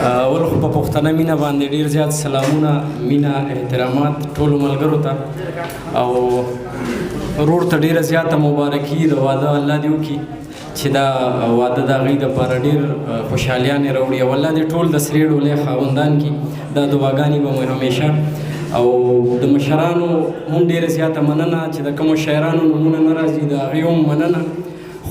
اول خو په پښتنه مینه باندې ډیر زیات سلامونه مینه احترامات ټولو ملګرو ته او ورور ته ډیره زیاته مبارکي د واده الله دې وکړي چې دا واده د هغوی دپاره ډېر خوشحالیانې راوړي او الله دې ټول د سرې ډولۍ خاوندان کړي دا دعاګانې به مو همیشه او د مشرانو هم ډېره زیاته مننه چې د کومو شاعرانو نومونه نه راځي د هغوی هم مننه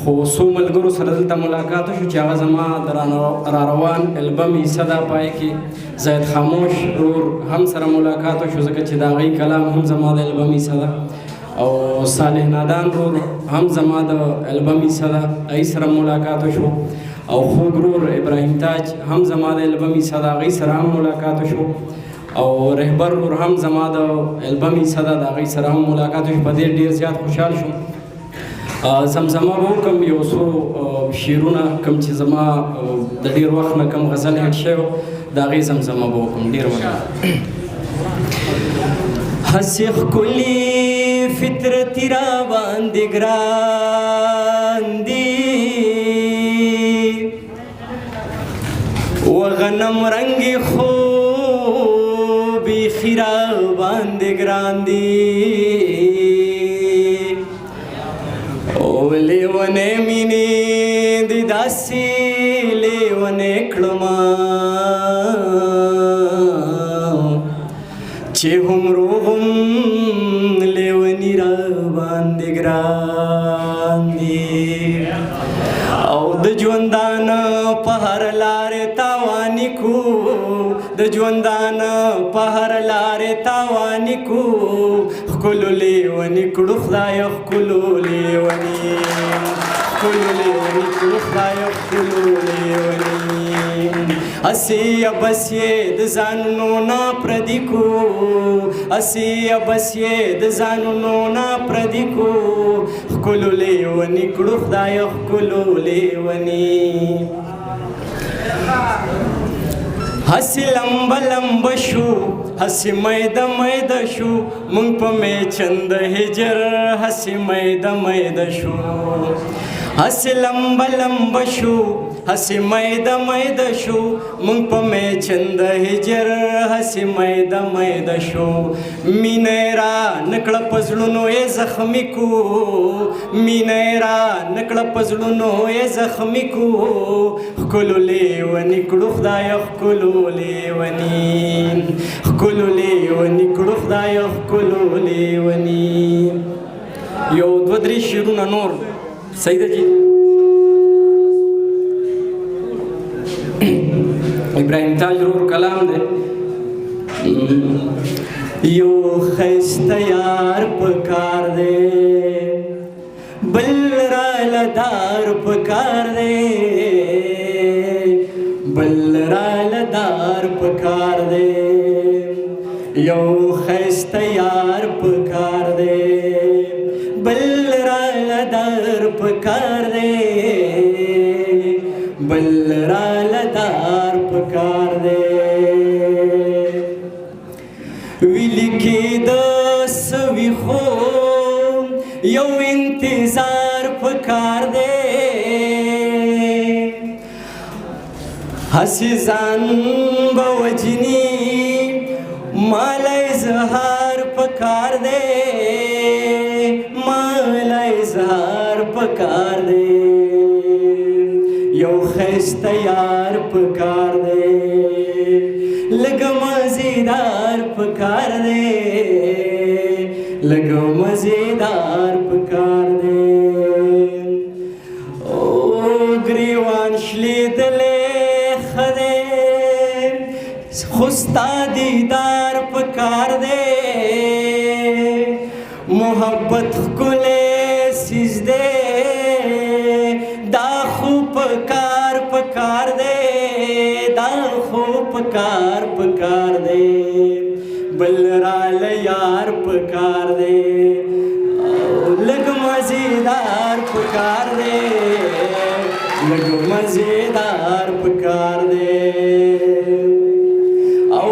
خو څو ملګرو سره دلته ملاقات وشو چې هغه زما د راروان البم حصه ده پای کې زید خاموش ورور هم سره ملاقات وشو ځکه چې د هغوی کلام هم زما د البم حصه ده او صالح نادان ورور هم زما د البم حصه ده هغوی سره ملاقات وشو او خوږ ورور ابراهیم تاج هم زما د البم حصه ده هغوی سره هم ملاقات وشو او رهبر ورور هم زما د البم حصه ده د هغوی سره هم ملاقات وشو په دې ډېر زیات خوشحال شوم زمزمه به وکړم یو څو شعرونه کوم چې زما د ډېر وخت نه کوم غزل هیټ شوی و د هغې زمزمه به وکړم ډېر مننه هسې ښکلي فطرتي را باندې ګران دي و غنم رنګې خو بیخي را باندې ګران دي لیونې مینې دې داسې لیونې کړمه چې هومرو هم لیوني را باندې ګران دي او د ژوندانه په هر لارې تاواني کو د ژوندانه په هر لارې تاواني کو ښکلو لیوني کړو خدایه ښکلو لیوني ښکلو لیوني کړو خدایه ښکلو لیوني هسې بس یې د ځانونو نه پردي کو هسې بس یې د ځانونو نه پردي کو ښکلو لیوني کړو خدایه ښکلو لیوني هسې لمبه لمبه شو هسې میده میده شو مونږ په میچند هجر هسې میده میده شو هسې لمبه لمبه شو هسې میده میده شو مونږ په میچند هجر هسې میده میده شو مینه یې را نکړه په زړونو یې زخمي کو مینه یې را نکړه په زړونو یې زخمي کو ښکلو لیوني کړو خدایه ښکلو لیوني ښکلو لیوني کړو خدایه ښکلو لیوني یو دوه درې شعرونه نور صحیح ده جی ابراهیم تاج ورور کلام دی یو ښایسته یار پکار دی بل راله دار پکار دی بل راله دار پکار دی یو ښایسته یار پکار دی بل راله دار پکار دی بل راله دار پکار دی ویلي کېده سوي خو یو انتظار پکار دی هسې ځان به وجني ماله اظهار پکار دی ماله اظهار پکار دی یو ښایسته یار پکار دی لږ مزیدار پکار دی لږ مزیدار پکار دی او ګریوان شلیدلی ښه دی خو ستا دیدار پکار دی محبت ښکلی څیز دی دا خو پکار پکار دی دا خو پکار پکار دی بل راله یار پکار دی لږ مزیدار پکار دی لږ مزیدار پکار دی او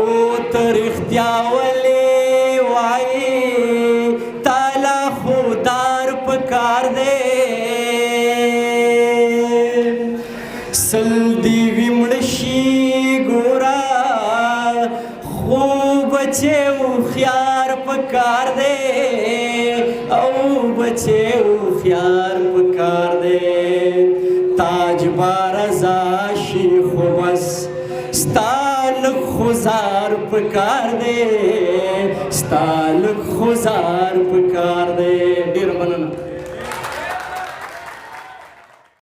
ته رښتیا ولې وایې تاله خو دار پکار دی سل دی وی مړ شي ګور بچے هوښیار پکار دی او بچے هوښیار پکار دی تاج بارزا شي خو بس ستا لږ خزار پکار دی ستا لږ خزار پکار دی ډېره مننه